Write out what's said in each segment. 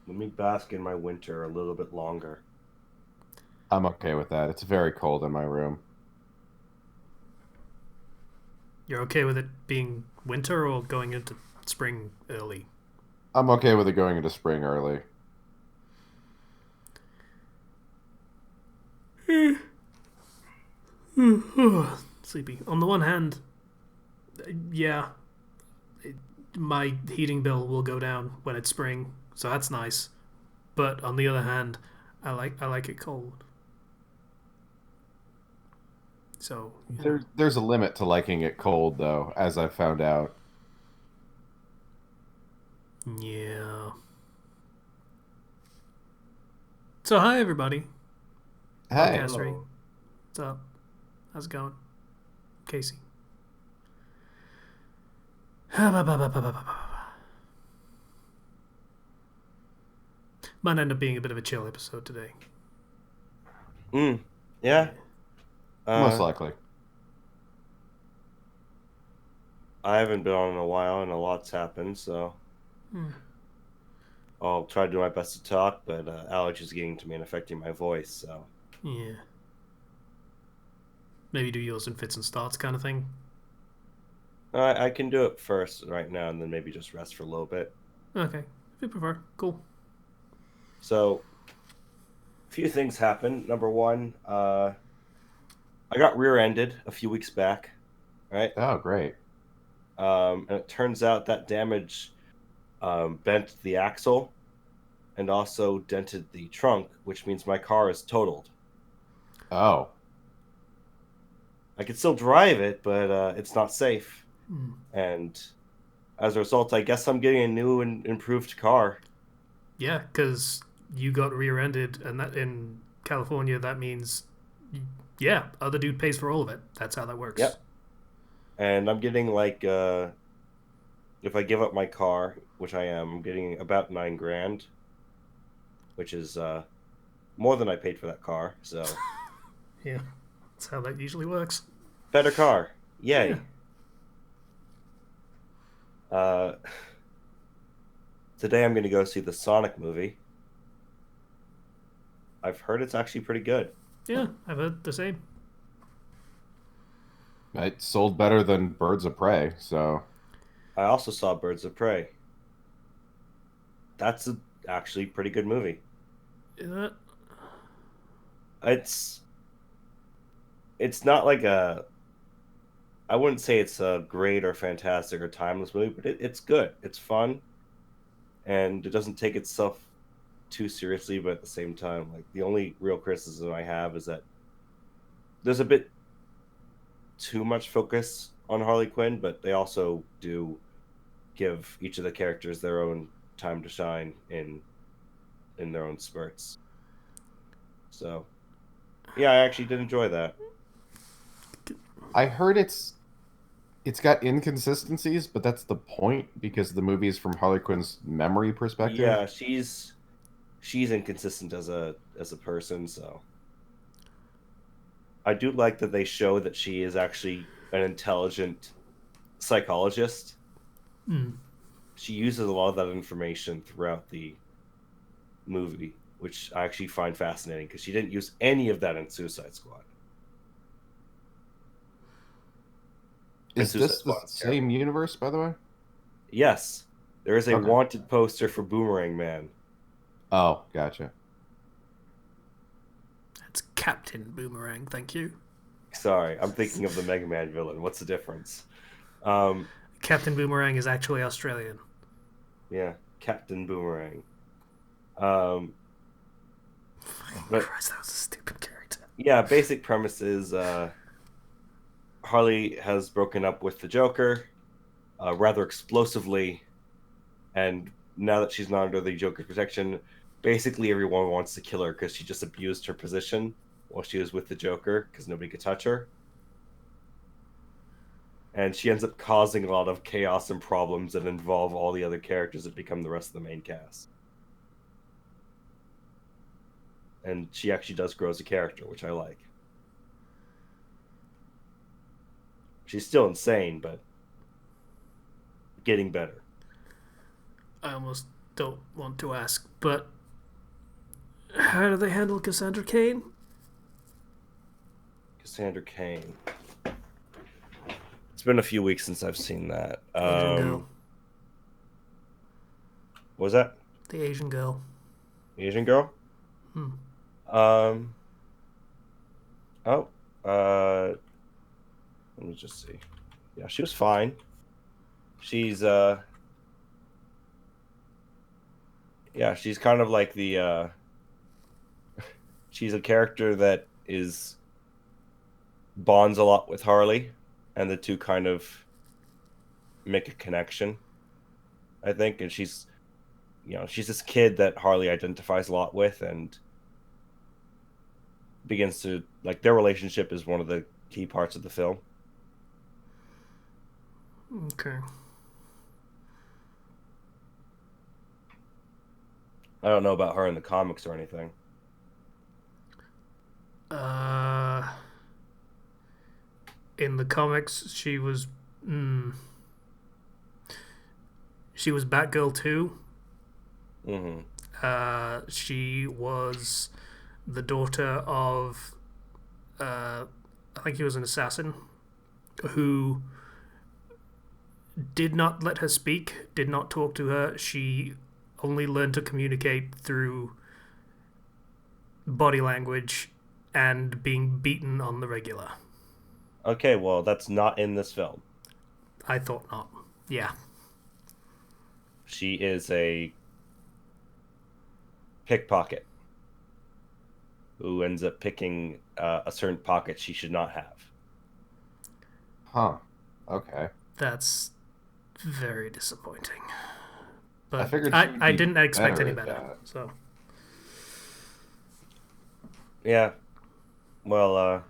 Let me bask in my winter a little bit longer. I'm okay with that. It's very cold in my room. You're okay with it being winter or going into spring early? I'm okay with it going into spring early. Sleepy. On the one hand, yeah, my heating bill will go down when it's spring, so that's nice. But on the other hand, I like it cold. So There's a limit to liking it cold, though, as I've found out. yeah. So hi everybody, Hey, podcast three. Hello. What's up? How's it going, Casey? Might end up being a bit of a chill episode today. Mm, yeah. Yeah. most Uh, likely. I haven't been on in a while, and a lot's happened, so Hmm. I'll try to do my best to talk. But allergies are getting to me and affecting my voice, so Yeah. Maybe do yours in fits and starts kind of thing. I can do it first right now, and then maybe just rest for a little bit. Okay, if you prefer. Cool. So, a few things happened. Number one, I got rear-ended a few weeks back, right? Oh, great. And it turns out that damage bent the axle and also dented the trunk, which means my car is totaled. Oh, I can still drive it, but it's not safe. Hmm. And as a result, I guess I'm getting a new and improved car. Yeah, because you got rear-ended, and that in California that means, yeah, other dude pays for all of it. That's how that works. Yep. And I'm getting like if I give up my car, which I am, I'm getting about 9 grand, which is more than I paid for that car. So Yeah, that's how that usually works. better car. Yeah. Yay. Uh Today I'm gonna go see the Sonic movie. I've heard it's actually pretty good. Yeah, I've heard the same. it sold better than Birds of Prey, so I also saw Birds of Prey. That's actually pretty good movie. Uh, It's it's not like a I wouldn't say it's a great or fantastic or timeless movie, but it's good. It's fun and it doesn't take itself too seriously, but at the same time, like the only real criticism I have is that there's a bit too much focus on Harley Quinn, but they also do give each of the characters their own time to shine in their own spurts. So yeah, I actually did enjoy that. I heard it's got inconsistencies, but that's the point because the movie is from Harley Quinn's memory perspective. Yeah, she's inconsistent as a person, so I do like that they show that she is actually an intelligent psychologist. hmm. She uses a lot of that information throughout the movie, which I actually find fascinating because she didn't use any of that in Suicide Squad. And Is Suicide this the Squad is same terrible. universe, by the way? Yes, there is a Okay. wanted poster for Boomerang Man. Oh, gotcha. That's Captain Boomerang. Thank you. Sorry, I'm thinking of the Mega Man villain. What's the difference? Um, Captain Boomerang is actually Australian. yeah, Captain Boomerang. Um, Oh but Christ, that was a stupid character. yeah, basic premise is Harley has broken up with the Joker rather explosively, and now that she's not under the Joker's protection, basically everyone wants to kill her because she just abused her position while she was with the Joker because nobody could touch her. And she ends up causing a lot of chaos and problems that involve all the other characters that become the rest of the main cast. And she actually does grow as a character, which I like. She's still insane, but getting better. I almost don't want to ask, but how do they handle Cassandra Cain? Cassandra Cain. It's been a few weeks since I've seen that. Asian girl. What was that? The Asian girl. Asian girl? Hmm. Um. Oh. Let me just see. Yeah, she was fine. She's Yeah, she's kind of like the she's a character that is bonds a lot with Harley, and the two kind of make a connection, I think. And she's this kid that Harley identifies a lot with, and begins to like their relationship is one of the key parts of the film. Okay. I don't know about her in the comics or anything. Uh, in the comics, mm, she was Batgirl too. Mm-hmm. She was the daughter of, I think he was an assassin who did not let her speak, did not talk to her. She only learned to communicate through body language and being beaten on the regular. Okay, well, that's not in this film. I thought not. Yeah. She is a pickpocket who ends up picking a certain pocket she should not have. Huh. Okay. That's very disappointing. I But figured she would I be didn't expect better any at better. that. So Yeah, well,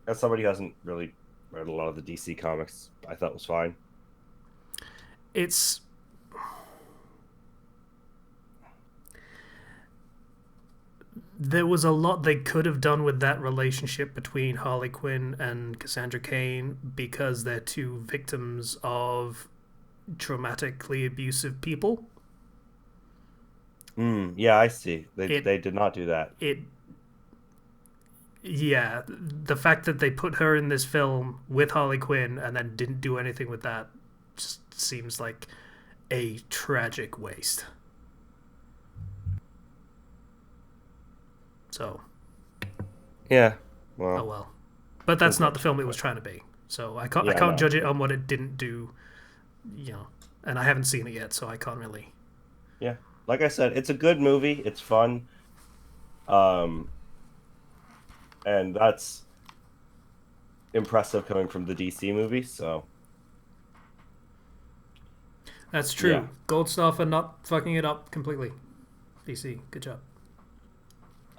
as somebody who hasn't really read a lot of the DC comics, I thought it was fine. it's there was a lot they could have done with that relationship between Harley Quinn and Cassandra Cain because they're two victims of traumatically abusive people. Yeah, I see. It They did not do that. it yeah, the fact that they put her in this film with Harley Quinn and then didn't do anything with that just seems like a tragic waste. So, Yeah, oh well, well. But that's not the film it was but trying to be. So I yeah, can't no, judge it on what it didn't do, you know. And I haven't seen it yet, so I can't really. yeah. Like I said, it's a good movie. It's fun. Um, and that's impressive coming from the DC movie. So That's yeah. true. Gold star for not fucking it up completely. DC, good job.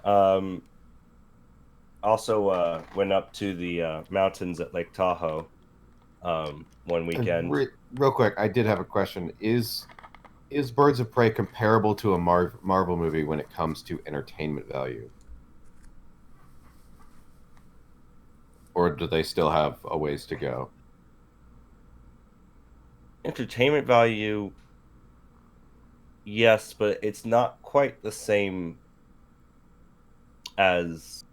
Um, Also went up to the mountains at Lake Tahoe one And weekend. real quick, I did have a question. Is Birds of Prey comparable to a Marvel movie when it comes to entertainment value? Or do they still have a ways to go? Entertainment value, yes, but it's not quite the same as.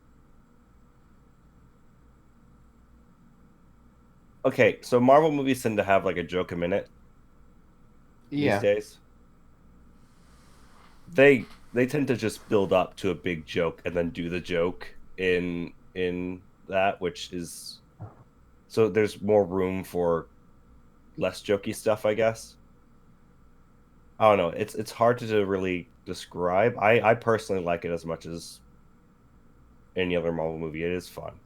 Okay, so Marvel movies tend to have like a joke a minute these Yeah. days. They tend to just build up to a big joke and then do the joke in that, which is so there's more room for less jokey stuff, I guess. I don't know. It's hard to really describe. I personally like it as much as any other Marvel movie. It is fun,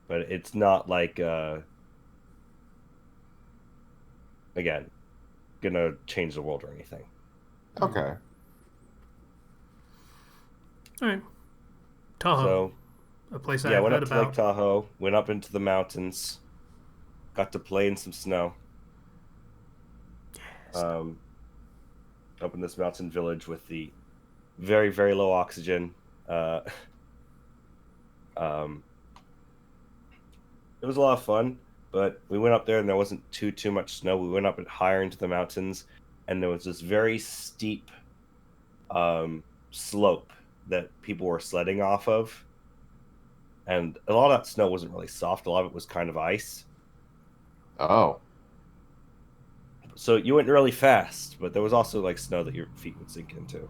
but it's not like again gonna change the world or anything. Okay. All right. Tahoe, So a place yeah, I've went heard up to Lake about. Tahoe, went up into the mountains, got to play in some snow. Um, Up in this mountain village with the very very low oxygen. Um, it was a lot of fun. But we went up there and there wasn't too much snow. We went up higher into the mountains, and there was this very steep slope that people were sledding off of, and a lot of that snow wasn't really soft. A lot of it was kind of ice. Oh, So you went really fast, but there was also like snow that your feet would sink into.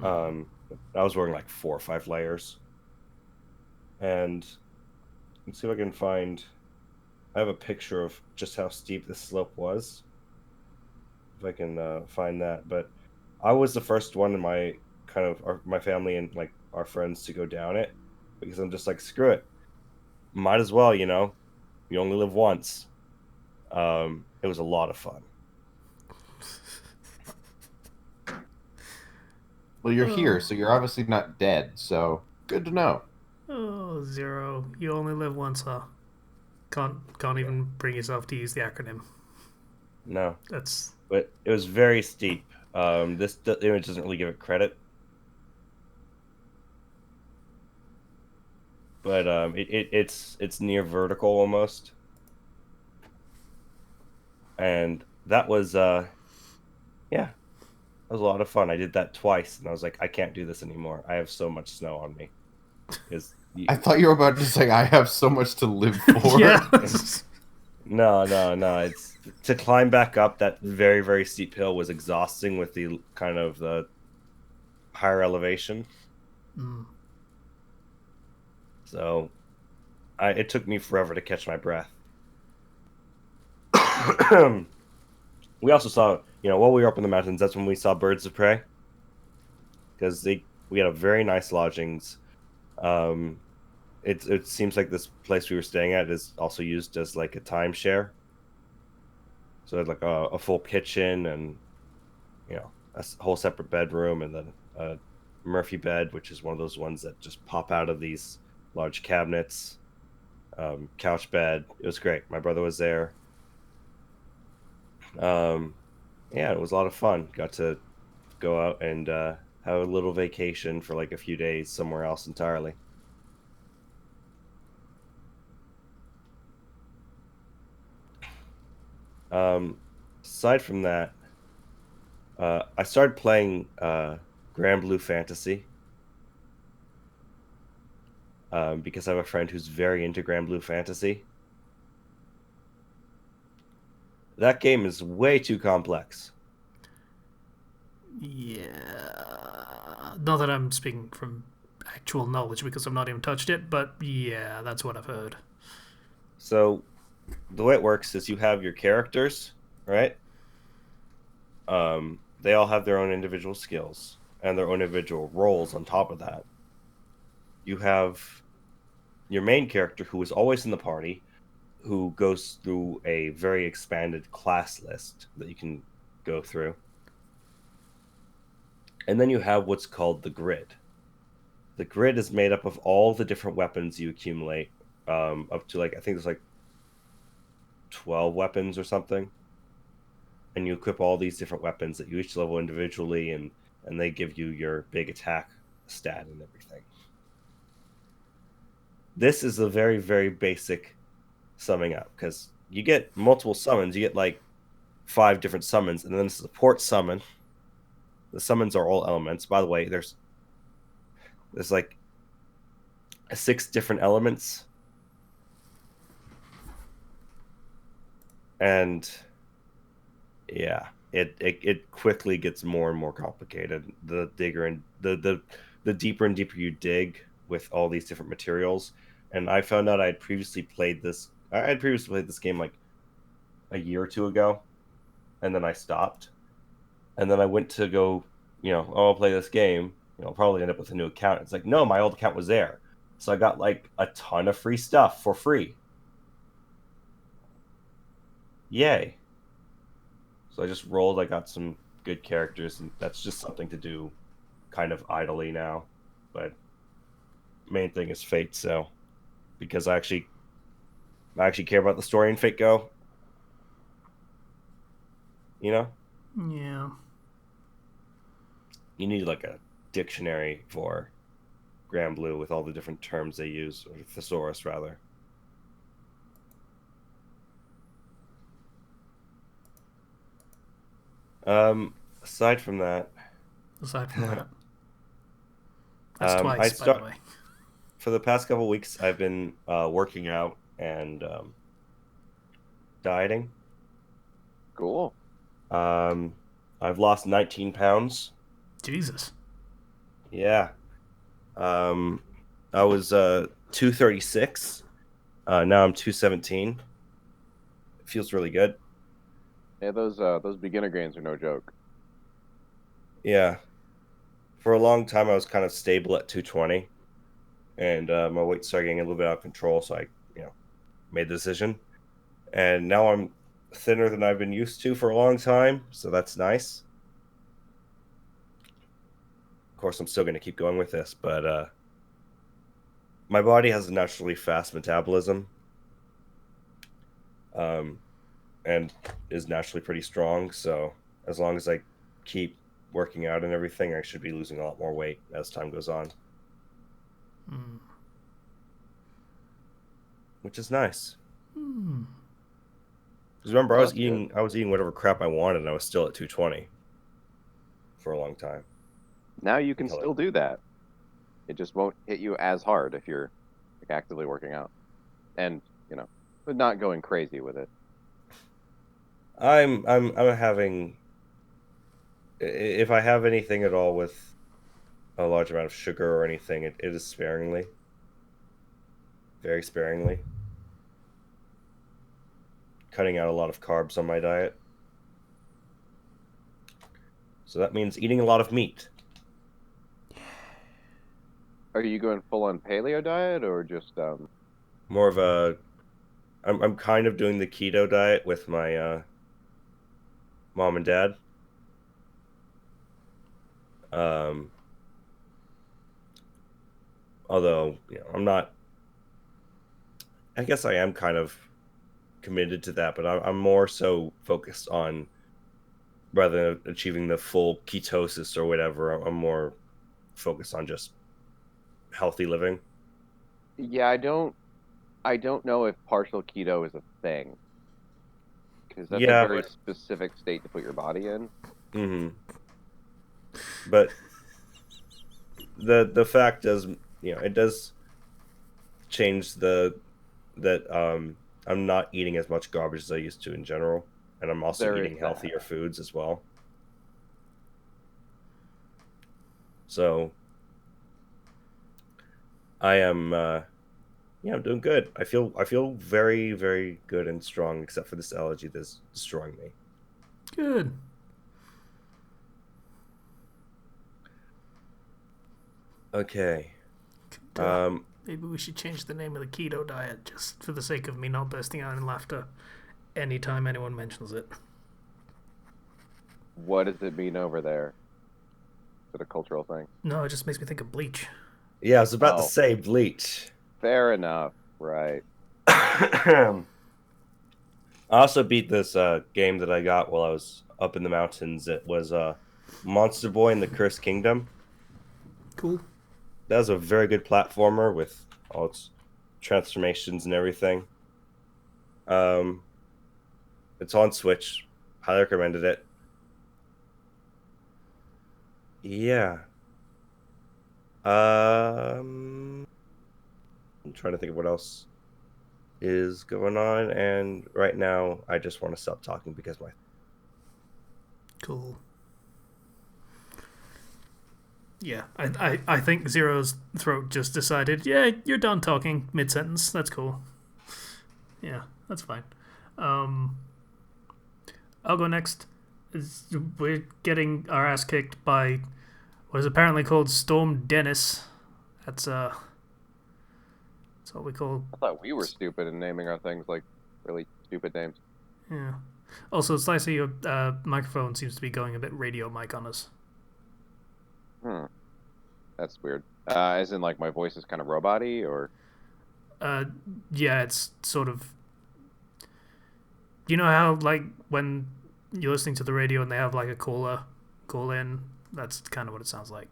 Um, I was wearing like 4 or 5 layers, and let's see if I can find. I have a picture of just how steep this slope was. If I can find that, but I was the first one in my my family and like our friends to go down it because I'm just like screw it, might as well, you only live once. It was a lot of fun. well, you're here, Oh, so you're obviously not dead. So good to know. oh, Zero. You only live once, huh? Can't Yeah, even bring yourself to use the acronym. no, That's but it was very steep. The image doesn't really give it credit, but it's near vertical almost, and that was yeah, that was a lot of fun. I did that twice, and I was like, I can't do this anymore. I have so much snow on me. Is I thought you were about to say I have so much to live for. yeah. No, no, no. It's to climb back up that very, very steep hill was exhausting with the kind of the higher elevation. Mm. So it took me forever to catch my breath. We also saw, while we were up in the mountains, that's when we saw birds of prey because we had a very nice lodgings. Um, it seems like this place we were staying at is also used as like a timeshare. So it had like a full kitchen and whole separate bedroom, and then a Murphy bed, which is one of those ones that just pop out of these large cabinets. Couch bed. It was great. My brother was there. Um, yeah, it was a lot of fun. Got to go out and have a little vacation for like a few days somewhere else entirely. Um, Aside from that, I started playing Grand Blue Fantasy because I have a friend who's very into Grand Blue Fantasy. That game is way too complex. Yeah. Not that I'm speaking from actual knowledge because I've not even touched it, but yeah, that's what I've heard. So the way it works is you have your characters, right? They all have their own individual skills and their own individual roles on top of that. You have your main character who is always in the party, who goes through a very expanded class list that you can go through. And then you have what's called the grid. The grid is made up of all the different weapons you accumulate, up to like, I think there's like 12 weapons or something. And you equip all these different weapons that you each level individually, and they give you your big attack stat and everything. This is a very, very basic summing up because you get multiple summons. You get like 5 different summons, and then a support summon. The summons are all elements. By the way, there's like 6 different elements, and yeah, it quickly gets more and more complicated. The digger and the deeper and deeper you dig with all these different materials. And I found out I had previously played this. I had previously played this game like a year or two ago, and then I stopped. And then I went to go, I'll play this game. I'll probably end up with a new account. It's like, no, my old account was there. So I got like a ton of free stuff for free. Yay. So I just rolled. I got some good characters, and that's just something to do kind of idly now. But main thing is Fate, so because I actually care about the story in Fate Go, you know? Yeah. You need like a dictionary for Grand Blue with all the different terms they use, or thesaurus rather. Aside from that, Aside from that, that's I twice, by the start way. for the past couple weeks. I've been working out and dieting. Cool. Um, I've lost 19 pounds. Jesus. Yeah. Um, I was 236. Now I'm 217. It feels really good. Yeah, those beginner gains are no joke. Yeah. For a long time, I was kind of stable at 220, and my weight started getting a little bit out of control. So I made the decision, and now I'm thinner than I've been used to for a long time. So that's nice. Of course, I'm still going to keep going with this, but my body has a naturally fast metabolism, um, and is naturally pretty strong. So as long as I keep working out and everything, I should be losing a lot more weight as time goes on, Hmm. which is nice. Hmm. Because remember, Well, that's good. I was eating whatever crap I wanted, and I was still at 220 for a long time. Now you can Until it, still do that. It just won't hit you as hard if you're like actively working out and but not going crazy with it. I'm having if I have anything at all with a large amount of sugar or anything, it is sparingly, very sparingly, cutting out a lot of carbs on my diet. So that means eating a lot of meat. Are you going full on paleo diet or just More of a I'm kind of doing the keto diet with my mom and dad. Um, Although I'm not. I guess I am kind of committed to that, but I'm more so focused on rather than achieving the full ketosis or whatever. I'm more focused on just healthy living. yeah, I don't know if partial keto is a thing because that's a Yeah, very specific state to put your body in. hmm but the fact does it does change the that I'm not eating as much garbage as I used to in general, and I'm also There is eating that. healthier foods as well. So I am yeah, I'm doing good. I feel very very good and strong, except for this allergy that's destroying me. Good. Okay. Could, Um, maybe we should change the name of the keto diet just for the sake of me not bursting out in laughter anytime anyone mentions it. What does it mean over there? Is it a cultural thing? No, it just makes me think of bleach. yeah, I was about to Oh, say bleach. fair enough. Right. I also beat this game that I got while I was up in the mountains. It was Monster Boy in the Cursed Kingdom. Cool. That was a very good platformer with all its transformations and everything. Um, it's on Switch. Highly recommended it. Yeah. Um, I'm trying to think of what else is going on, and right now I just want to stop talking because my Cool. Yeah, I think Zero's throat just decided, yeah, you're done talking mid sentence. That's cool. Yeah, that's fine. Um, I'll go next. We're getting our ass kicked by what is apparently called Storm Dennis. That's that's what we call. I thought we were stupid in naming our things like really stupid names. Yeah. Also, it's nice that your microphone seems to be going a bit radio mic on us. Hmm. That's weird. As in like my voice is kind of robot-y or Uh, yeah, it's sort of. You know how like when you're listening to the radio and they have like a caller call in. That's kind of what it sounds like.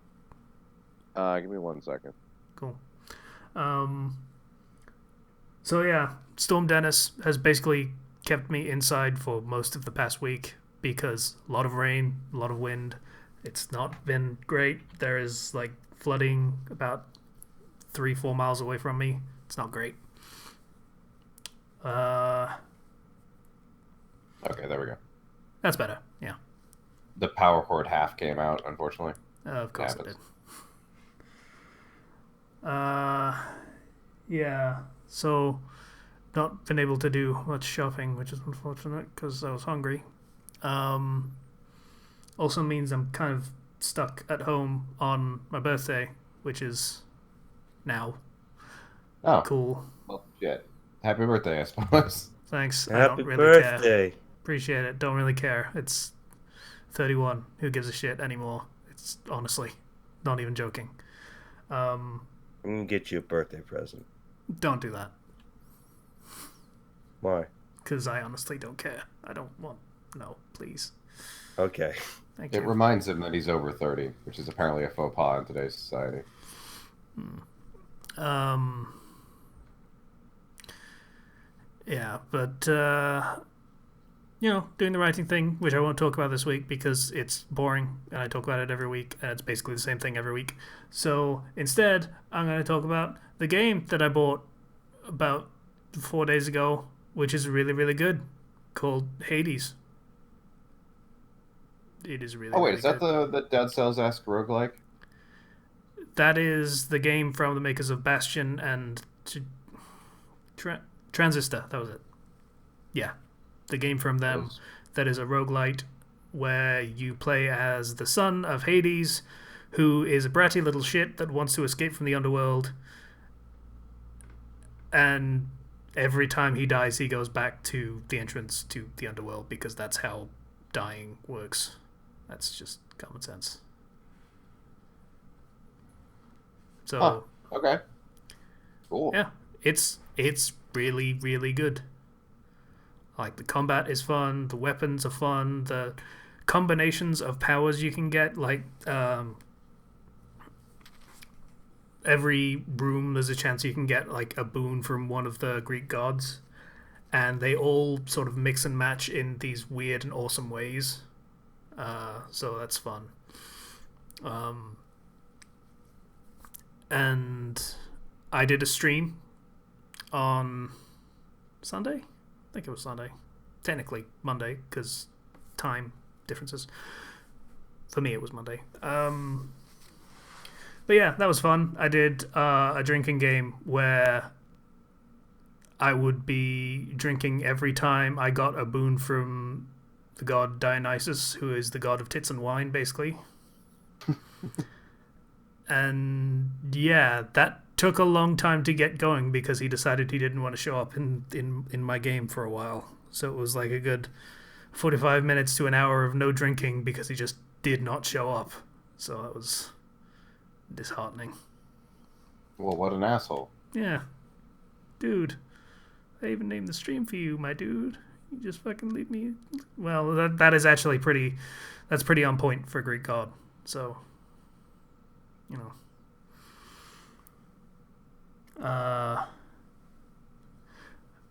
give me 1 second. Cool. Um, so yeah, Storm Dennis has basically kept me inside for most of the past week because a lot of rain, a lot of wind. It's not been great. There is like flooding about 3-4 miles away from me. It's not great. Okay, there we go. That's better. Yeah. The power cord half came out, unfortunately. Of course it did. Happens. Yeah. So, not been able to do much shopping, which is unfortunate because I was hungry. Also means I'm kind of stuck at home on my birthday, which is now. Oh, Cool. well, shit. Happy birthday, I suppose. Thanks. I Happy don't really care. birthday. Appreciate it. Don't really care. It's 31. Who gives a shit anymore? It's honestly not even joking. I'm gonna get you a birthday present. Don't do that. Why? Because I honestly don't care. I don't want. No, please. Okay. Thank It you. reminds him that he's over 30, which is apparently a faux pas in today's society. Yeah, but doing the writing thing, which I won't talk about this week because it's boring, and I talk about it every week, and it's basically the same thing every week. So instead, I'm going to talk about the game that I bought about 4 days ago, which is really, really good, called Hades. It is really. Oh wait, really is that good. the Dead Cells-esque roguelike? That is the game from the makers of Bastion and Transistor. That was it. Yeah, the game from them that is a roguelite where you play as the son of Hades, who is a bratty little shit that wants to escape from the underworld. And every time he dies, he goes back to the entrance to the underworld because that's how dying works. That's just common sense. So, Okay. Cool. yeah, it's really, really good. Like, the combat is fun, the weapons are fun, the combinations of powers you can get, like, every room there's a chance you can get, like, a boon from one of the Greek gods, and they all sort of mix and match in these weird and awesome ways. So that's fun. And I did a stream on Sunday. I think it was Sunday. Technically Monday because time differences. For me, it was Monday. But yeah, that was fun. I did a drinking game where I would be drinking every time I got a boon from the god Dionysus, who is the god of tits and wine, basically. And yeah, that took a long time to get going because he decided he didn't want to show up in my game for a while. So it was like a good 45 minutes to an hour of no drinking because he just did not show up. So that was disheartening. Well, what an asshole. Yeah. Dude, I even named the stream for you, my dude. You just fucking leave me. Well, that is actually pretty. That's pretty on point for a Greek god. So, you know.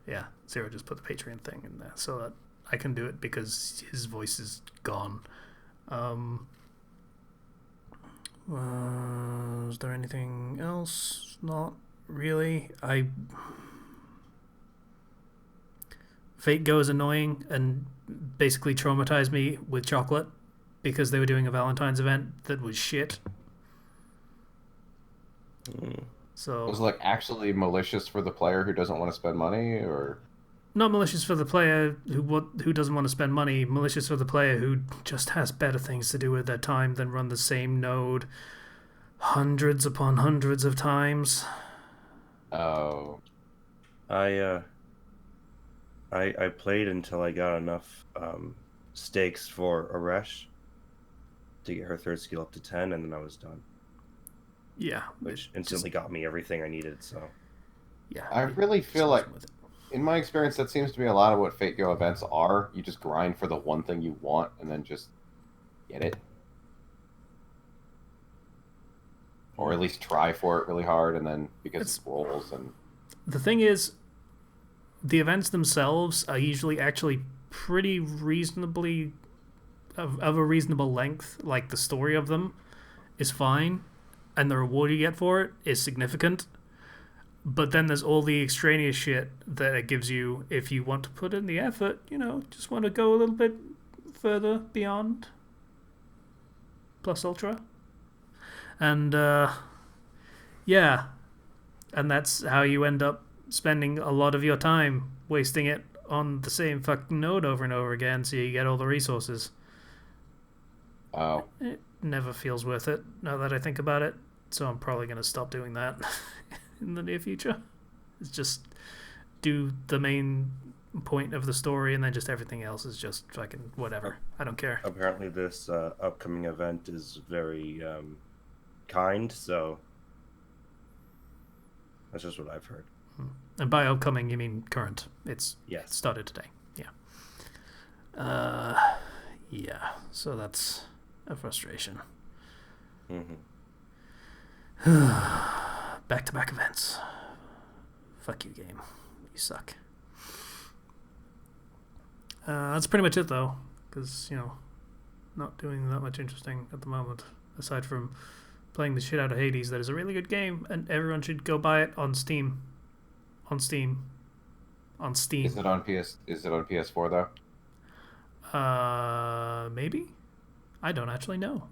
Yeah, Zero just put the Patreon thing in there so that I can do it because his voice is gone. Was there anything else? Not really. Fate Go is annoying and basically traumatized me with chocolate because they were doing a Valentine's event that was shit. So Was it like actually malicious for the player who doesn't want to spend money, or not malicious for the player who doesn't want to spend money, malicious for the player who just has better things to do with their time than run the same node hundreds upon hundreds of times. oh, I played until I got enough stakes for Aresh to get her third skill up to 10, and then I was done. Yeah, Which instantly got me everything I needed, so. Yeah, I really feel like, in my experience, that seems to be a lot of what Fate Go events are. You just grind for the one thing you want and then just get it. Or at least try for it really hard, and then because it rolls and... The thing is, the events themselves are usually actually pretty reasonably of a reasonable length, like the story of them, is fine, and the reward you get for it is significant. But then there's all the extraneous shit that it gives you if you want to put in the effort, just want to go a little bit further beyond Plus Ultra. And, yeah. And that's how you end up spending a lot of your time wasting it on the same fucking node over and over again so you get all the resources. Oh. It never feels worth it now that I think about it. So I'm probably going to stop doing that in the near future. It's just do the main point of the story and then just everything else is just fucking whatever. I don't care. Apparently this upcoming event is very kind, so that's just what I've heard. And by upcoming, you mean current. It's Yes. started today. Yeah. Yeah. So that's a frustration. Mm-hmm. Back-to-back events. Fuck you, game. You suck. That's pretty much it, though. Because, not doing that much interesting at the moment. Aside from playing the shit out of Hades. That is a really good game, and everyone should go buy it on Steam. On Steam. Is it on PS4 though? Maybe? I don't actually know.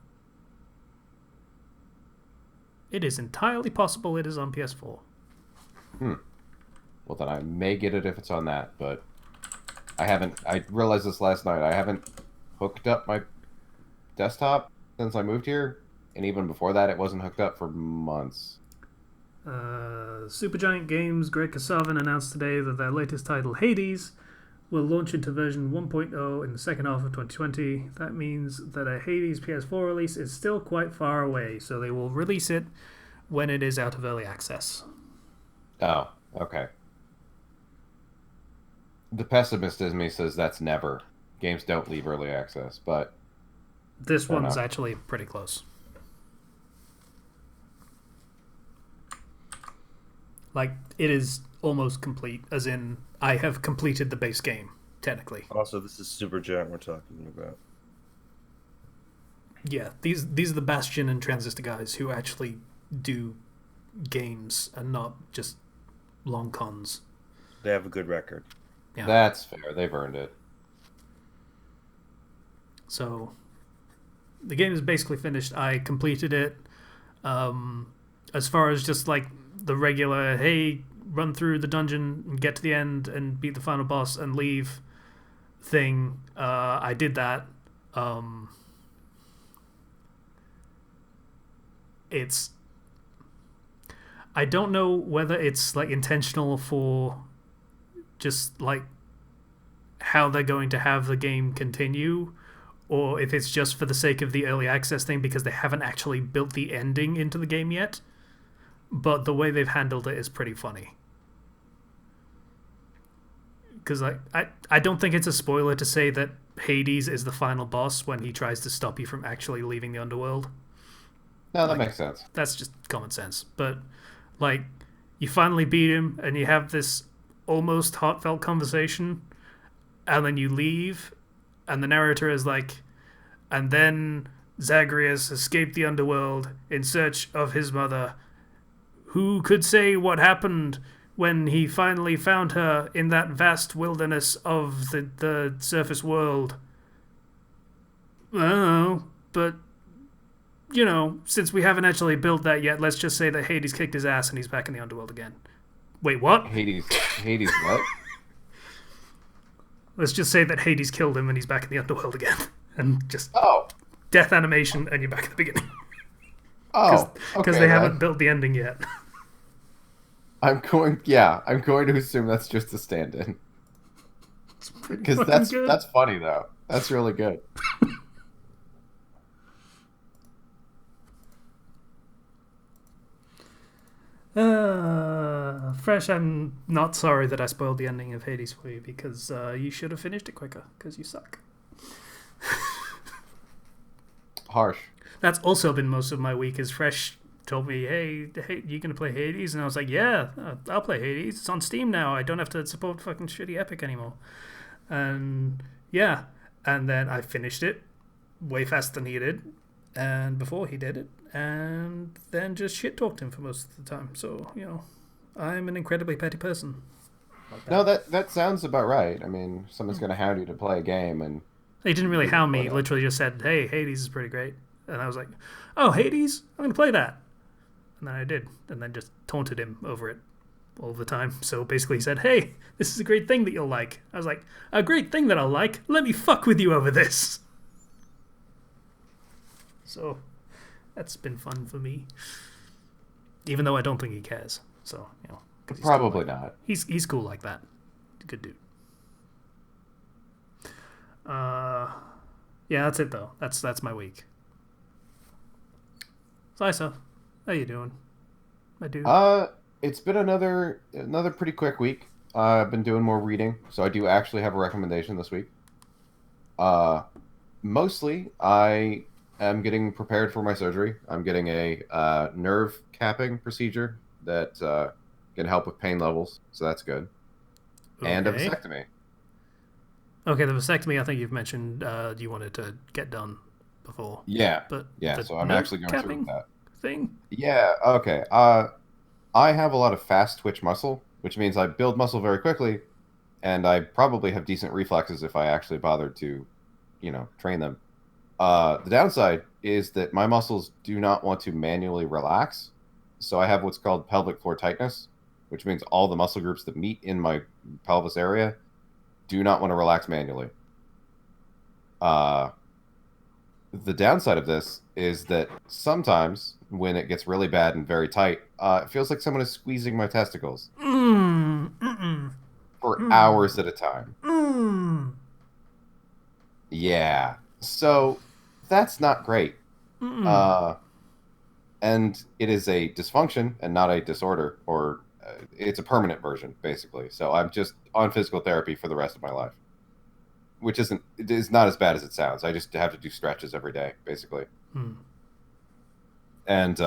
It is entirely possible it is on PS4. Well, then I may get it if it's on that, but I haven't. I realized this last night. I haven't hooked up my desktop since I moved here, and even before that, it wasn't hooked up for months. Supergiant Games' Greg Kasavin announced today that their latest title, Hades, will launch into version 1.0 in the second half of 2020. That means that a Hades PS4 release is still quite far away, so they will release it when it is out of early access. Oh, okay. The pessimist in me says that's never. Games don't leave early access, but this one's actually pretty close. Like, it is almost complete, as in, I have completed the base game, technically. Also, this is Supergiant we're talking about. Yeah, these are the Bastion and Transistor guys who actually do games and not just long cons. They have a good record. Yeah. That's fair. They've earned it. So, the game is basically finished. I completed it. As far as just like the regular, hey, run through the dungeon and get to the end and beat the final boss and leave thing, I did that. I don't know whether it's like intentional for just like how they're going to have the game continue, or if it's just for the sake of the early access thing because they haven't actually built the ending into the game yet. But the way they've handled it is pretty funny. Because I don't think it's a spoiler to say that Hades is the final boss when he tries to stop you from actually leaving the underworld. No, that makes sense. That's just common sense. But, like, you finally beat him and you have this almost heartfelt conversation, and then you leave, and the narrator is like, and then Zagreus escaped the underworld in search of his mother. Who could say what happened when he finally found her in that vast wilderness of the surface world? I don't know, but, since we haven't actually built that yet, let's just say that Hades kicked his ass and he's back in the underworld again. Wait, what? Hades what? Let's just say that Hades killed him and he's back in the underworld again. And just death animation and you're back at the beginning. Because they haven't built the ending yet. I'm going to assume that's just a stand-in. Because that's funny though. That's really good. Fresh, I'm not sorry that I spoiled the ending of Hades for you because you should have finished it quicker because you suck. Harsh. That's also been most of my week. Is Fresh told me, hey, you gonna play Hades? And I was like, yeah, I'll play Hades. It's on Steam now. I don't have to support fucking shitty Epic anymore. And yeah, and then I finished it, way faster than he did, and before he did it, and then just shit talked him for most of the time. So I'm an incredibly petty person. Like No, that. that sounds about right. I mean, someone's going to hound you to play a game, and He didn't you really can hound ignore me. that. Literally just said, "Hey, Hades is pretty great," and I was like, "Oh, Hades, I'm gonna play that." And then I did, and then just taunted him over it all the time. So basically, he said, "Hey, this is a great thing that you'll like." I was like, "A great thing that I'll like? Let me fuck with you over this." So that's been fun for me, even though I don't think he cares. So 'cause he's cool Probably like, not. he's cool like that. Good dude. Uh, yeah, that's it though. That's my week. Sisa, how you doing, my dude? Uh, it's been another pretty quick week. I've been doing more reading, so I do actually have a recommendation this week. Uh, Mostly I am getting prepared for my surgery. I'm getting a nerve capping procedure that can help with pain levels, so that's good. And a Okay. vasectomy. Okay, the vasectomy. I think you've mentioned you wanted to get done before, Yeah, but yeah. the So I'm nerve actually going through with capping that. thing. Yeah. Okay. I have a lot of fast twitch muscle, which means I build muscle very quickly, and I probably have decent reflexes if I actually bothered to, train them. The downside is that my muscles do not want to manually relax, so I have what's called pelvic floor tightness, which means all the muscle groups that meet in my pelvis area do not want to relax manually. Uh, the downside of this is that sometimes when it gets really bad and very tight, it feels like someone is squeezing my testicles for hours at a time. Yeah. So that's not great. Uh, and it is a dysfunction and not a disorder, or it's a permanent version, basically. So I'm just on physical therapy for the rest of my life, which it is not as bad as it sounds. I just have to do stretches every day, basically. And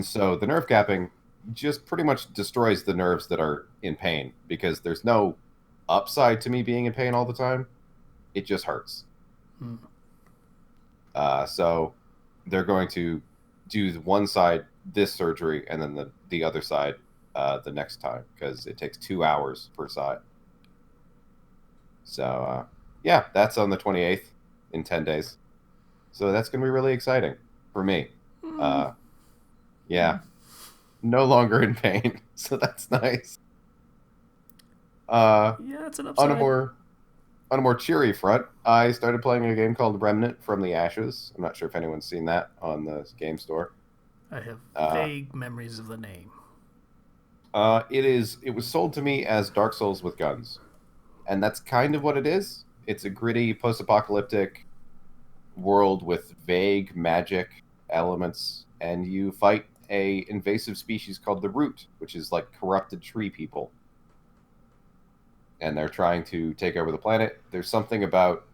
so the nerve capping just pretty much destroys the nerves that are in pain because there's no upside to me being in pain all the time. It just hurts. So they're going to do one side this surgery and then the other side the next time because it takes 2 hours per side. So yeah, that's on the 28th in 10 days. So that's going to be really exciting for me. Yeah, no longer in pain. So that's nice. Yeah, it's an On a upside. more cheery front, I started playing a game called Remnant from the Ashes. I'm not sure if anyone's seen that on the game store. I have Uh, vague memories of the name. it was sold to me as Dark Souls with guns, and that's kind of what it is. It's a gritty post-apocalyptic world with vague magic elements, and you fight a invasive species called the Root, which is like corrupted tree people, and they're trying to take over the planet. There's something about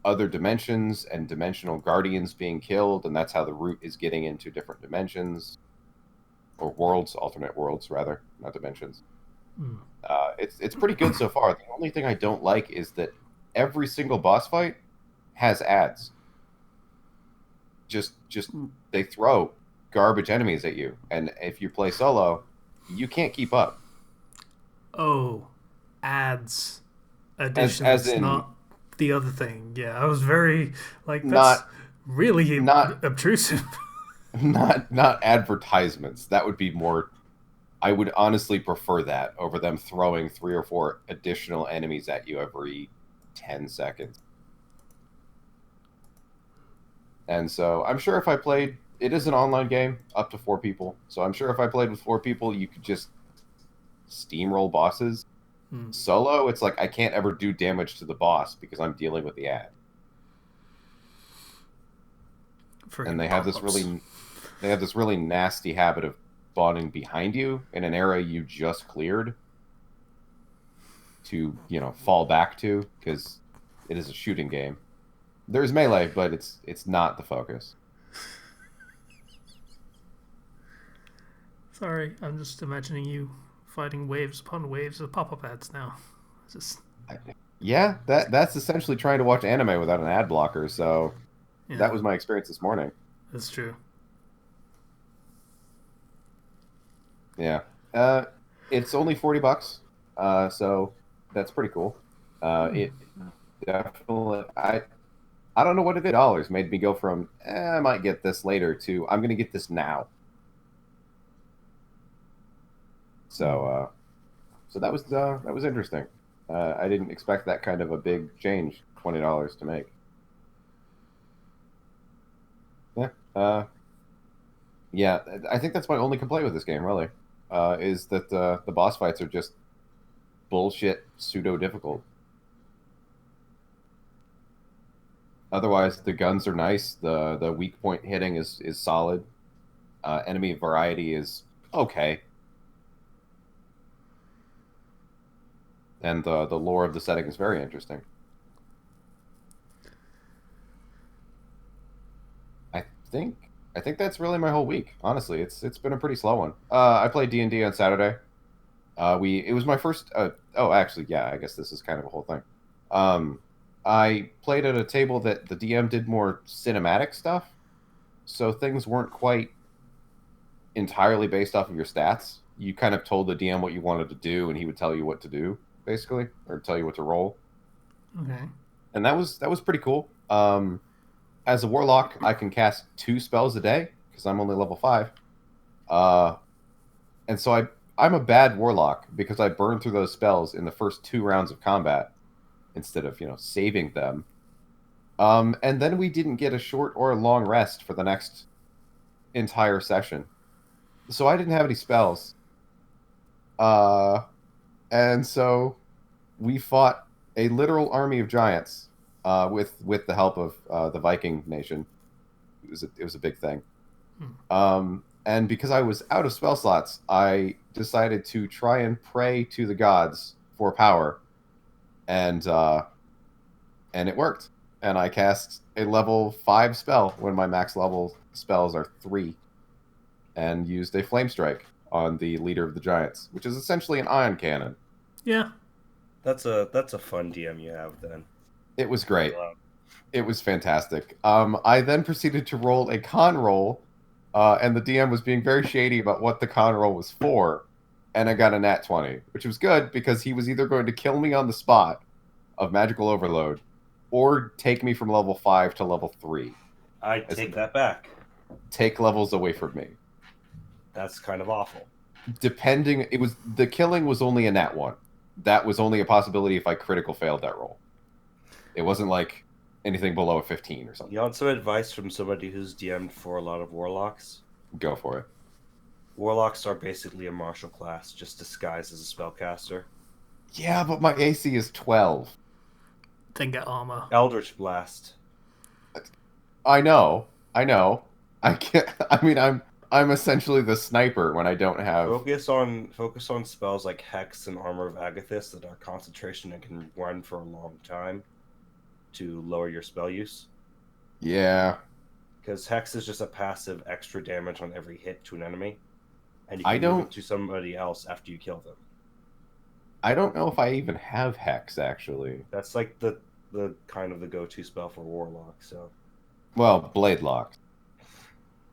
other dimensions and dimensional guardians being killed, and that's how the Root is getting into different dimensions or worlds, alternate worlds rather, not dimensions. It's pretty good so far. The only thing I don't like is that every single boss fight has ads. Just they throw garbage enemies at you, and if you play solo, you can't keep up. Oh, ads, As additions, in not the other thing. Yeah, I was very like that's not really not obtrusive. not advertisements. That would be more. I would honestly prefer that over them throwing 3 or 4 additional enemies at you every 10 seconds. And so I'm sure if I played, it is an online game up to 4 people. So I'm sure if I played with 4 people, you could just steamroll bosses. Solo, it's like I can't ever do damage to the boss because I'm dealing with the ad. And Friggin' pop ups. they have this really nasty habit of spawning behind you in an area you just cleared to, fall back to because it is a shooting game. There's melee, but it's not the focus. Sorry, I'm just imagining you fighting waves upon waves of pop up ads now. It's just Yeah, that's essentially trying to watch anime without an ad blocker. So That Yeah, was my experience this morning. that's true. Yeah. It's only $40. So that's pretty cool. It definitely. I don't know what it is. Dollars made me go from I might get this later to I'm going to get this now. So so that was interesting. I didn't expect that kind of a big change, $20 to make. Yeah. Yeah. I think that's my only complaint with this game, really, is that the boss fights are just bullshit, pseudo difficult. Otherwise, the guns are nice. The weak point hitting is solid. Enemy variety is okay, and the lore of the setting is very interesting. I think I think that's really my whole week. Honestly, it's been a pretty slow one. I played D&D on Saturday. We it was my first. Oh, actually, yeah. I guess this is kind of a whole thing. Um, I played at a table that the DM did more cinematic stuff, so things weren't quite entirely based off of your stats. You kind of told the DM what you wanted to do, and he would tell you what to do, basically, or tell you what to roll. Okay. And that was pretty cool. As a warlock, I can cast 2 spells a day because I'm only level 5. Uh, and so I'm a bad warlock because I burn through those spells in the first 2 rounds of combat instead of saving them. And then we didn't get a short or a long rest for the next entire session, so I didn't have any spells. Uh, and so we fought a literal army of giants with the help of the Viking nation. It was a big thing. Hmm. And because I was out of spell slots, I decided to try and pray to the gods for power, and it worked. And I cast a level 5 spell when my max level spells are 3, and used a flame strike on the leader of the giants, which is essentially an ion cannon. Yeah. That's a fun DM you have then. It was Not great. allowed. It was fantastic. I then proceeded to roll a con roll, and the DM was being very shady about what the con roll was for, and I got a nat 20, which was good because he was either going to kill me on the spot of magical overload, or take me from level 5 to level 3, I as take in that back. take levels away from me. That's kind of awful. Depending, the killing was only a nat 1. That was only a possibility if I critical failed that roll. It wasn't like anything below a 15 or something. You want some advice from somebody who's DM'd for a lot of warlocks? Go for it. Warlocks are basically a martial class, just disguised as a spellcaster. Yeah, but my AC is 12. Then get armor. Eldritch Blast. I know. I can't. I mean, I'm essentially the sniper when I don't have. Focus on spells like Hex and Armor of Agathis that are concentration and can run for a long time to lower your spell use. Yeah. Because Hex is just a passive extra damage on every hit to an enemy, and you I can move it don't. to somebody else after you kill them. I don't know if I even have hex actually. That's like the kind of the go-to spell for warlock. So, Well, blade locks.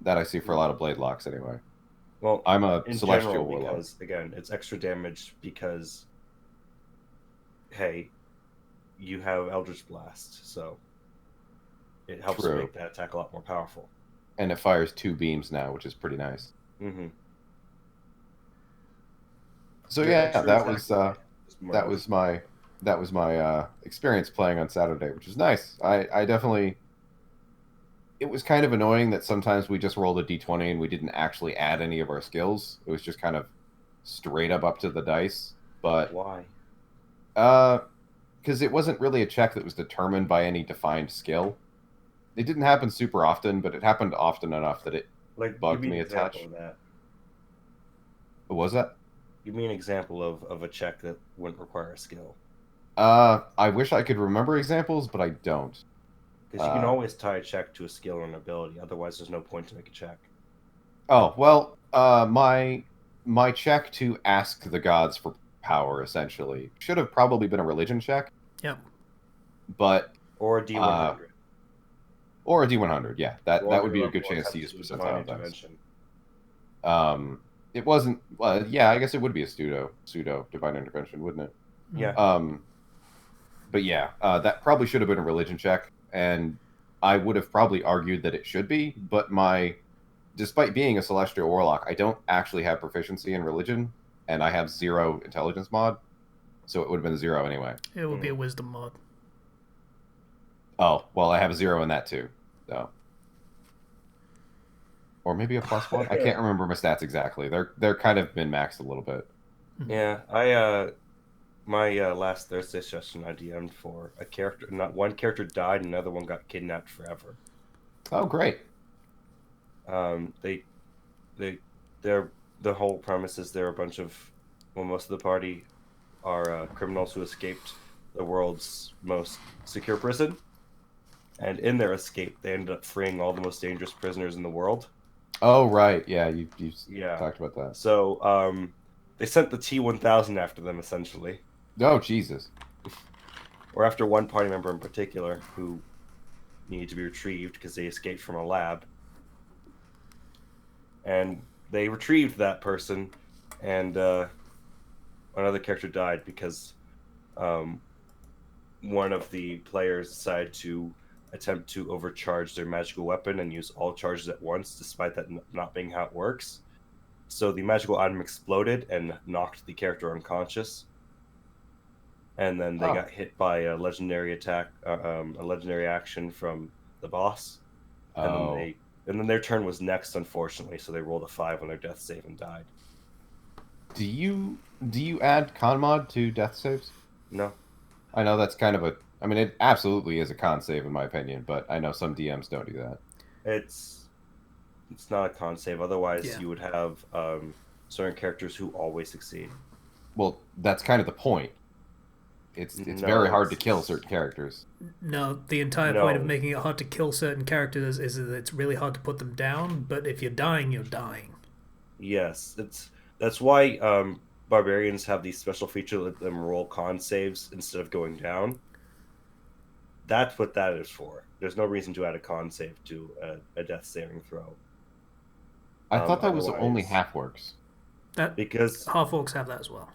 That I see for a lot of blade locks anyway. well, I'm a in general, celestial warlock. because again, it's extra damage because hey, you have Eldritch Blast, so it helps True. make that attack a lot more powerful. And it fires 2 beams now, which is pretty nice. Mm-hmm. So The yeah, extra that attack was is more that was my experience playing on Saturday, which was nice. I definitely. It was kind of annoying that sometimes we just rolled a d20 and we didn't actually add any of our skills. It was just kind of straight up to the dice. But why? because it wasn't really a check that was determined by any defined skill. It didn't happen super often, but it happened often enough that it Like, give bugged me me an a example touch. of that. What was that? Give me an example of a check that wouldn't require a skill. I wish I could remember examples, but I don't. Because you can always tie a check to a skill or an ability. Otherwise, there's no point to make a check. Oh well, my check to ask the gods for power essentially should have probably been a religion check, Yep. but Or a D100. Or a D100, yeah. That Roll would be a your good level, chance to attempt use to divine percentile dice. intervention. It wasn't. Well, yeah, I guess it would be a pseudo divine intervention, wouldn't it? Yeah. But yeah, that probably should have been a religion check, and I would have probably argued that it should be. But despite being a celestial warlock, I don't actually have proficiency in religion, and I have 0 intelligence mod, so it would have been 0 anyway. It would be a wisdom mod. Oh well, I have a 0 in that too, so. Or maybe a +1. I can't remember my stats exactly. They're kind of min maxed a little bit. Yeah, my last Thursday session I DM'd for a character. Not one character died, and another one got kidnapped forever. Oh great. They they're the whole premise is they're a bunch of, well, most of the party are criminals who escaped the world's most secure prison, and in their escape they ended up freeing all the most dangerous prisoners in the world. Oh right, yeah, you Yeah. talked about that. So they sent the T-1000 after them, essentially. Oh Jesus. Or after one party member in particular who needed to be retrieved because they escaped from a lab. And they retrieved that person, and another character died because one of the players decided to attempt to overcharge their magical weapon and use all charges at once, despite that not being how it works. So the magical item exploded and knocked the character unconscious. And then they got hit by a legendary attack, a legendary action from the boss. And then their turn was next, unfortunately. So they rolled a 5 on their death save and died. Do you add con mod to death saves? No. I know that's kind of a. I mean, it absolutely is a con save in my opinion, but I know some DMs don't do that. It's not a con save. Otherwise, you would have certain characters who always succeed. Well, that's kind of the point. It's very hard to kill certain characters. No, the entire point of making it hard to kill certain characters is that it's really hard to put them down. But if you're dying, you're dying. Yes, that's why barbarians have these special feature that let them roll con saves instead of going down. That's what that is for. There's no reason to add a con save to a death saving throw. I thought that was only half orcs. Because half orcs have that as well.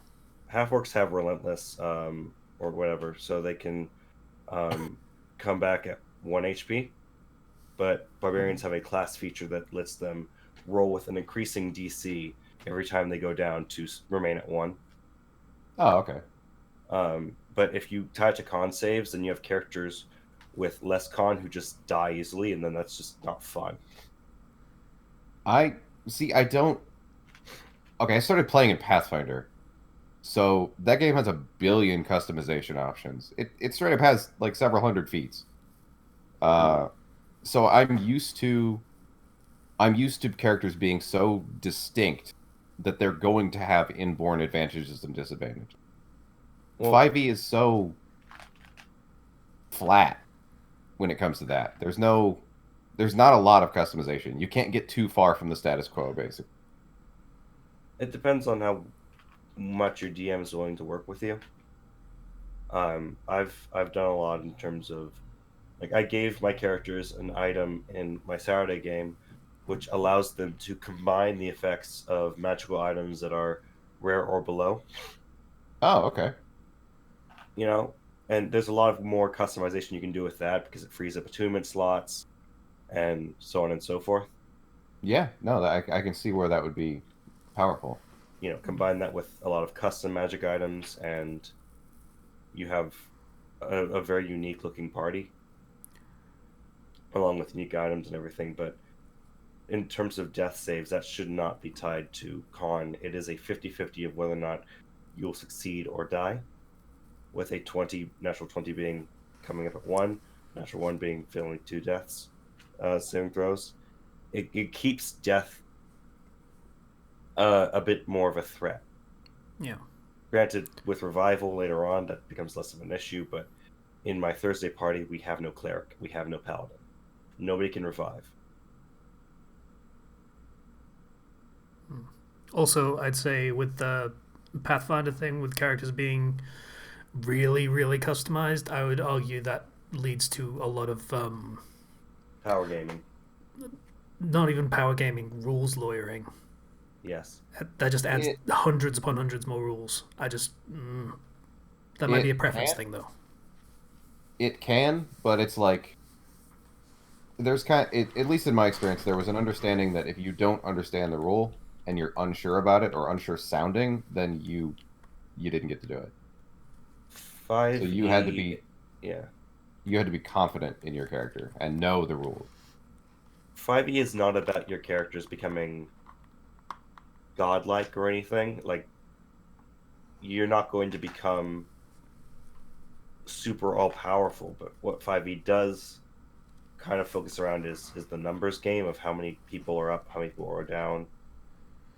Half orcs have relentless or whatever, so they can come back at 1 HP. But barbarians have a class feature that lets them roll with an increasing DC every time they go down to remain at 1. Oh, okay. But if you tie it to con saves, then you have characters with less con who just die easily, and then that's just not fun. I don't. Okay, I started playing in Pathfinder, so that game has a billion customization options. It straight up has like several hundred feats. So I'm used to characters being so distinct that they're going to have inborn advantages and disadvantages. Well, 5e is so flat when it comes to that. There's not a lot of customization. You can't get too far from the status quo, basically. It depends on how much your DM is willing to work with you. I've done a lot in terms of, like, I gave my characters an item in my Saturday game which allows them to combine the effects of magical items that are rare or below. Oh, okay. You know, and there's a lot of more customization you can do with that because it frees up attunement slots and so on and so forth. Yeah, no, I can see where that would be powerful. You know, combine that with a lot of custom magic items, and you have a very unique looking party, along with unique items and everything. But in terms of death saves, that should not be tied to con. It is a 50-50 of whether or not you'll succeed or die, with a natural 20 being coming up at 1, natural 1 being failing 2 deaths, saving throws. It keeps death a bit more of a threat. Yeah. Granted, with revival later on, that becomes less of an issue, but in my Thursday party, we have no cleric, we have no paladin. Nobody can revive. Also, I'd say with the Pathfinder thing, with characters being really, really customized, I would argue that leads to a lot of Power gaming. Not even power gaming, rules lawyering. Yes. That just adds It hundreds upon hundreds more rules. That might be a it preference can thing though. but it's like there's at least in my experience, there was an understanding that if you don't understand the rule and you're unsure about it or unsure sounding, then you didn't get to do it. So 5e. Yeah. you had to be confident in your character and know the rules. 5e is not about your characters becoming godlike or anything. Like, you're not going to become super all powerful, but what 5e does kind of focus around is the numbers game of how many people are up, how many people are down.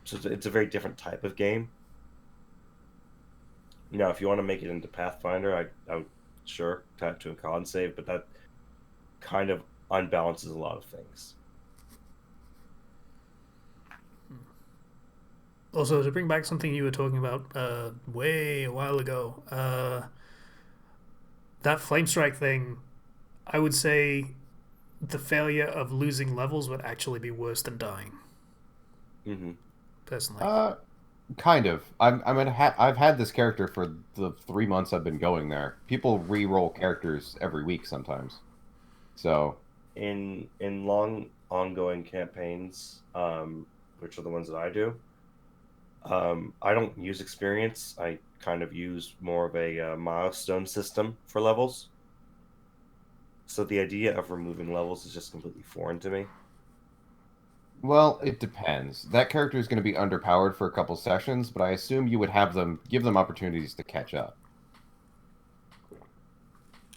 So it's a very different type of game. If you want to make it into Pathfinder, I would sure type to a con save, but that kind of unbalances a lot of things. Also, to bring back something you were talking about way a while ago, that flame strike thing, I would say the failure of losing levels would actually be worse than dying. Mm-hmm. Personally, Uh, kind of. I've had this character for the 3 months I've been going there. People re-roll characters every week sometimes. So In long ongoing campaigns, which are the ones that I do, I don't use experience. I kind of use more of a milestone system for levels. So the idea of removing levels is just completely foreign to me. well, it depends. That character is going to be underpowered for a couple sessions, but I assume you would give them opportunities to catch up.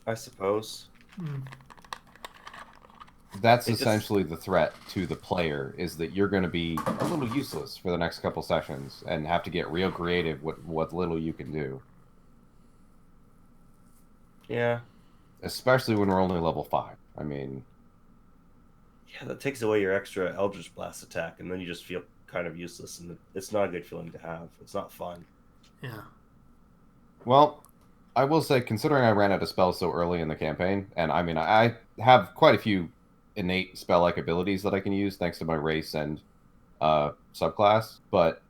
I suppose That's it just essentially the threat to the player is that you're going to be a little useless for the next couple sessions and have to get real creative with what little you can do, yeah, especially when we're only level 5. I mean, yeah, that takes away your extra Eldritch Blast attack, and then you just feel kind of useless, and it's not a good feeling to have. It's not fun. yeah. well, I will say, considering I ran out of spells so early in the campaign, and I mean, I have quite a few innate spell-like abilities that I can use thanks to my race and subclass, but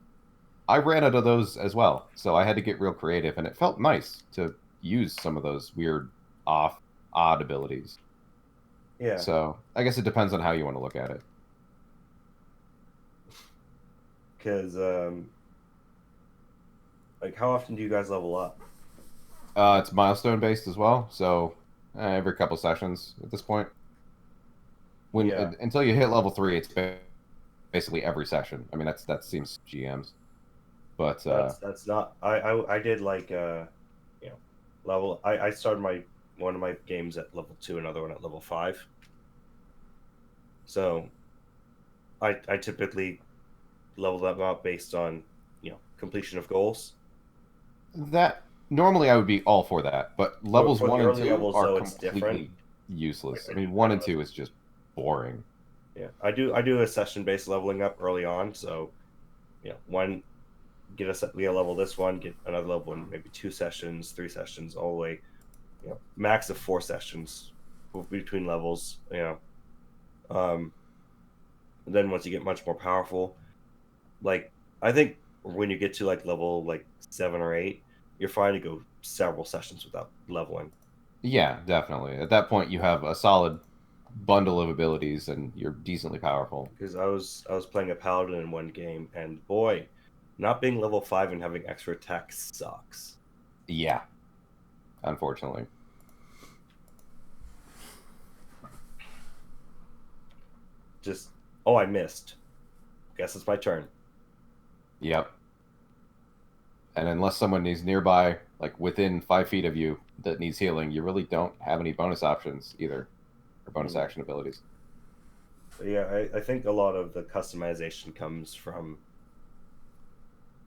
I ran out of those as well, so I had to get real creative, and it felt nice to use some of those weird, odd abilities. Yeah, So I guess it depends on how you want to look at it. because like, how often do you guys level up? It's milestone based as well, so every couple sessions at this point. Yeah, Until you hit level 3, it's basically every session. I mean, that seems GMs, but that's not. I did like you know, level. I started my one of my games at level 2, another one at level 5. So I typically level them up based on completion of goals. that normally I would be all for that. But levels For the 1 and early 2 levels, are though, it's different. completely useless. I Like, mean, 1 and 2 is just boring. yeah, I do a session based leveling up early on. So one get a level this one, get another level in maybe 2 sessions, 3 sessions, all the way max of 4 sessions between levels. Um, then once you get much more powerful, like I think when you get to like level like 7 or 8, you're fine to go several sessions without leveling. Yeah, definitely. At that point, you have a solid bundle of abilities, and you're decently powerful. Because I was playing a paladin in one game, and boy, not being level 5 and having extra attack sucks. Yeah, unfortunately. Just, oh, I missed. Guess it's my turn. Yep. And unless someone is nearby, like within 5 feet of you, that needs healing, you really don't have any bonus options either, or bonus Mhm. action abilities. But yeah, I think a lot of the customization comes from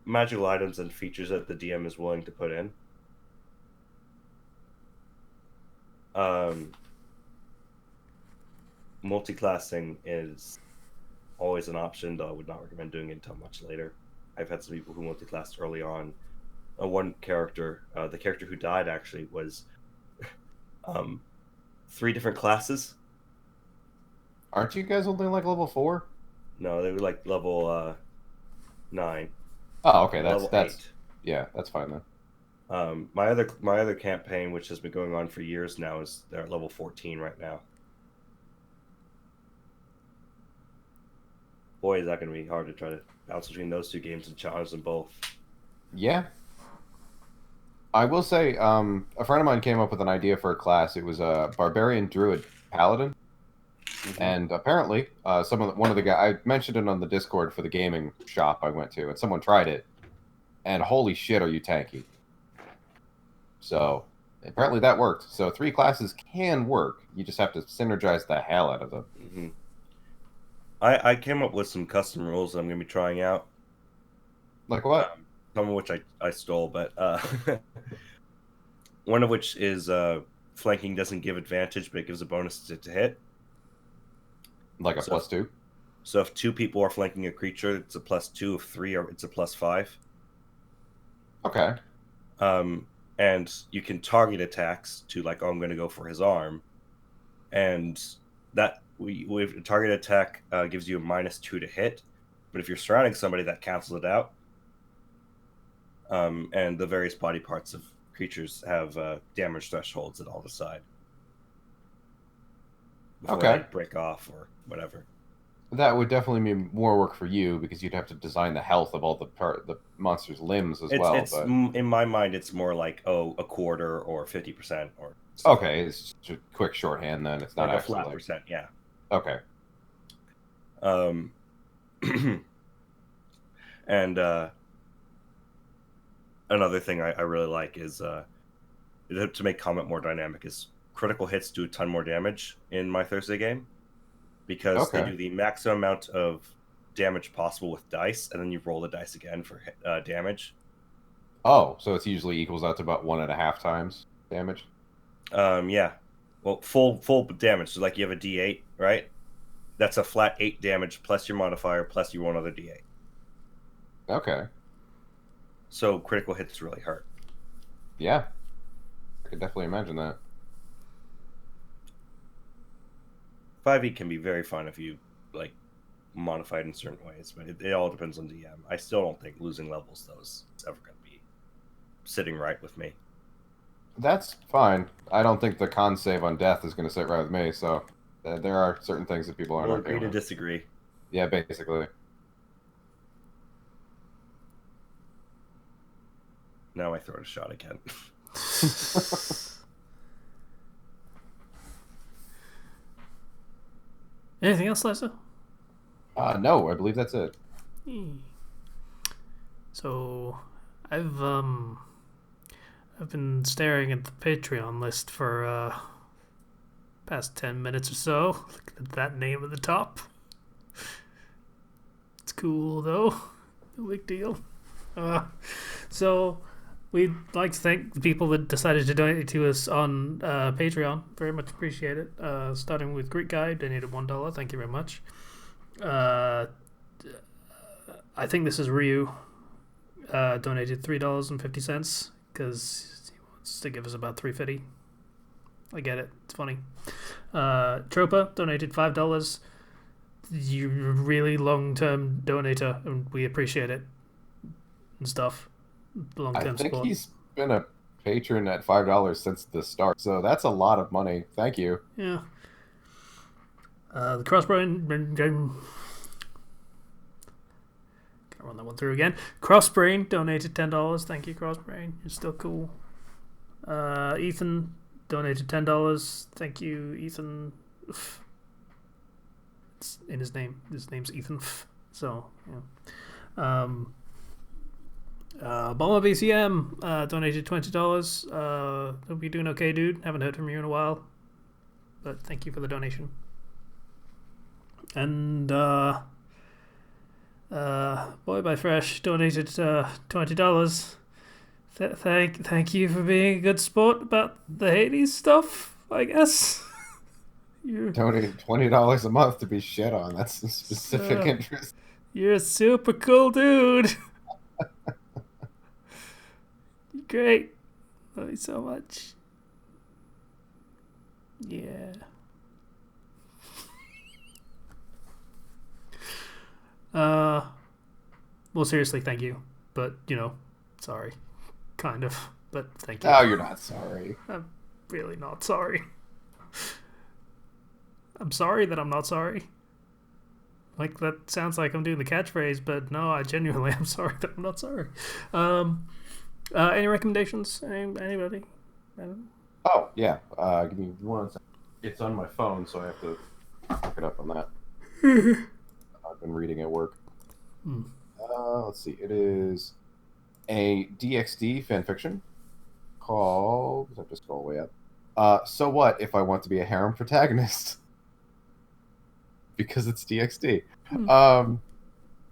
magical items and features that the DM is willing to put in. Um, Multi-classing is always an option, though I would not recommend doing it until much later. I've had some people who multi-classed early on. One character, the character who died actually was um, 3 different classes. Aren't you guys only like level 4? No, they were like level 9 Oh, okay. or That's level that's 8. yeah, that's fine then. My other campaign, which has been going on for years now, is they're at level 14 right now. Boy, is that going to be hard to try to bounce between those two games and challenge them both. Yeah. I will say, a friend of mine came up with an idea for a class. It was a barbarian druid paladin, Hmm. and apparently, one of the guys I mentioned it on the Discord for the gaming shop I went to, and someone tried it, and holy shit, are you tanky? So apparently that worked. So 3 classes can work. You just have to synergize the hell out of them. Hmm. I came up with some custom rules that I'm going to be trying out. Like what? Some of which I stole, but one of which is flanking doesn't give advantage, but it gives a bonus to hit. Like a So if, +2? so if 2 people are flanking a creature, it's a +2. If 3 are, it's a +5. Okay. Um, and you can target attacks to like, oh, I'm going to go for his arm, and that with a target attack gives you a -2 to hit. But if you're surrounding somebody, that cancels it out. And the various body parts of creatures have damage thresholds that all decide before they Okay. break off or whatever. That would definitely mean more work for you because you'd have to design the health of all the monster's limbs as It's well. it's But in my mind, it's more like, oh, a quarter or 50% or stuff like okay, it's just a quick shorthand then. It's not like a actually flat like percent, yeah. okay. Um, and another thing I really like is to make combat more dynamic is critical hits do a ton more damage in my Thursday game because they Okay. do the maximum amount of damage possible with dice, and then you roll the dice again for damage. Oh, so it's usually equals out to about 1.5 times damage. Yeah, well, full damage. So like you have a D8, right? That's a flat 8 damage plus your modifier plus you roll another D8. Okay. So critical hits really hurt. Yeah, I could definitely imagine that. 5e can be very fun if you like modified in certain ways, but it all depends on DM. I still don't think losing levels though is ever going to be sitting right with me. That's fine. I don't think the con save on death is going to sit right with me. So there are certain things that people aren't We'll okay agree to with. disagree. Yeah, basically. Now I throw it a shot again. Anything else, Lisa? No, I believe that's it. So, I've been staring at the Patreon list for past 10 minutes or so. Look at that name at the top. It's cool though. No big deal. So we'd like to thank the people that decided to donate to us on Patreon. Very much appreciate it. Starting with Greek Guy, donated $1. Thank you very much. I think this is Ryu. Donated $3.50 because he wants to give us about $3.50. I get it. It's funny. Tropa donated $5. You're a really long-term donator, and we appreciate it and stuff. I Long-term think support. he's been a patron at $5 since the start, so that's a lot of money. Thank you. Yeah. The Crossbrain. Gotta run that one through again. Crossbrain donated $10. Thank you, Crossbrain. You're still cool. Ethan donated $10. Thank you, Ethan. It's in his name. His name's Ethan. So, yeah. Bomber BCM donated $20. Hope you're doing okay, dude. Haven't heard from you in a while, but thank you for the donation. And Boy by Fresh donated $20. Thank you for being a good sport about the Hades stuff, I guess. Donated $20 a month to be shit on. That's a specific interest. You're a super cool dude. You're great. Love you so much. Yeah. Well, seriously, thank you. But, sorry. Kind of. But thank you. No, you're not sorry. I'm really not sorry. I'm sorry that I'm not sorry. Like, that sounds like I'm doing the catchphrase, but no, I genuinely am sorry that I'm not sorry. Any recommendations? Anybody? Oh, yeah. Give me 1 second. It's on my phone, so I have to look it up on that. I've been reading at work. Let's see. It is a DxD fanfiction called... I'll just scroll way up. So What If I Want to Be a Harem Protagonist? Because it's DxD.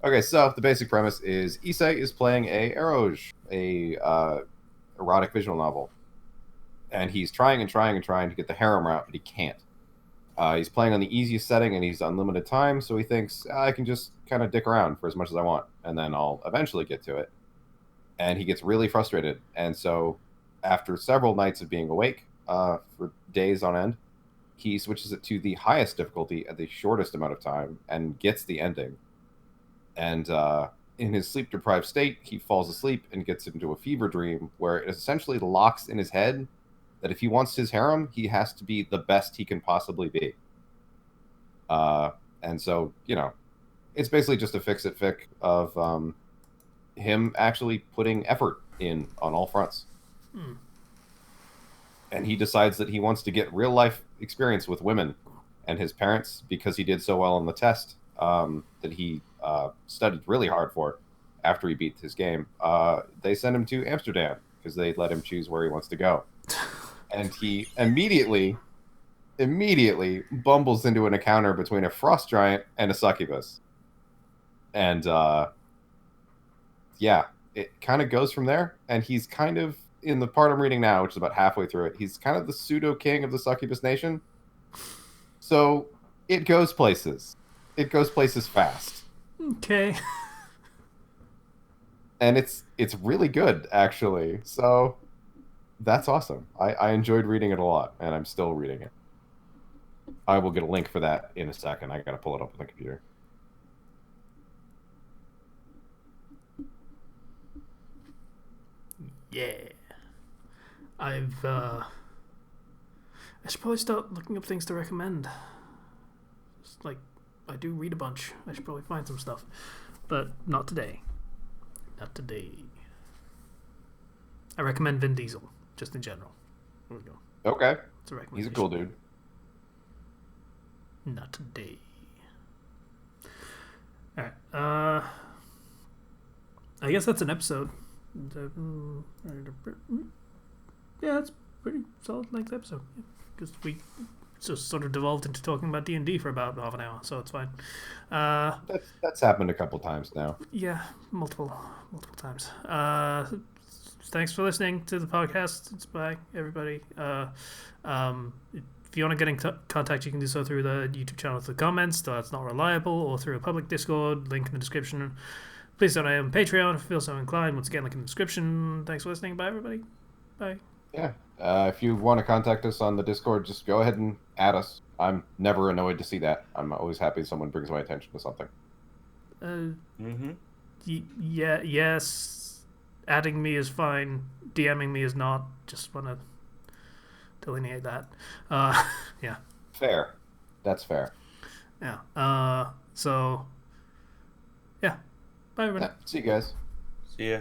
Okay, so the basic premise is Issei is playing a Eroge, a erotic visual novel. And he's trying and trying and trying to get the harem route, but he can't. He's playing on the easiest setting, and he's unlimited time, so he thinks, I can just kind of dick around for as much as I want, and then I'll eventually get to it. And he gets really frustrated, and so after several nights of being awake, for days on end, he switches it to the highest difficulty at the shortest amount of time, and gets the ending. And in his sleep-deprived state, he falls asleep and gets into a fever dream, where it essentially locks in his head that if he wants his harem, he has to be the best he can possibly be. And so, it's basically just a fix-it fic of him actually putting effort in on all fronts. And he decides that he wants to get real-life experience with women and his parents, because he did so well on the test that he studied really hard for after he beat his game. They send him to Amsterdam because they let him choose where he wants to go. And he immediately bumbles into an encounter between a frost giant and a succubus. And it kind of goes from there. And he's kind of, in the part I'm reading now, which is about halfway through it, he's kind of the pseudo king of the succubus nation. So it goes places. It goes places fast. Okay. And it's really good, actually. So that's awesome. I enjoyed reading it a lot, and I'm still reading it. I will get a link for that in a second. I gotta pull it up on the computer. Yeah. I should probably start looking up things to recommend. It's like, I do read a bunch. I should probably find some stuff. But not today. Not today. I recommend Vin Diesel, just in general. There we go. Okay. It's a recommendation. He's a cool dude. Not today. Alright. I guess that's an episode. Yeah, it's pretty solid length episode. Because we just sort of devolved into talking about D&D for about half an hour, so it's fine. That's happened a couple times now. Yeah, multiple times. Thanks for listening to the podcast. It's bye, everybody. If you want to get in contact, you can do so through the YouTube channel through the comments, though that's not reliable, or through a public Discord, link in the description. Please donate on Patreon if you feel so inclined. Once again, link in the description. Thanks for listening. Bye, everybody. Bye. Yeah. If you want to contact us on the Discord, just go ahead and add us. I'm never annoyed to see that. I'm always happy someone brings my attention to something. Yeah, yes. Adding me is fine. DMing me is not. Just want to delineate that. Yeah. Fair. That's fair. Yeah. So, yeah. Bye, everybody. Yeah. See you guys. See ya.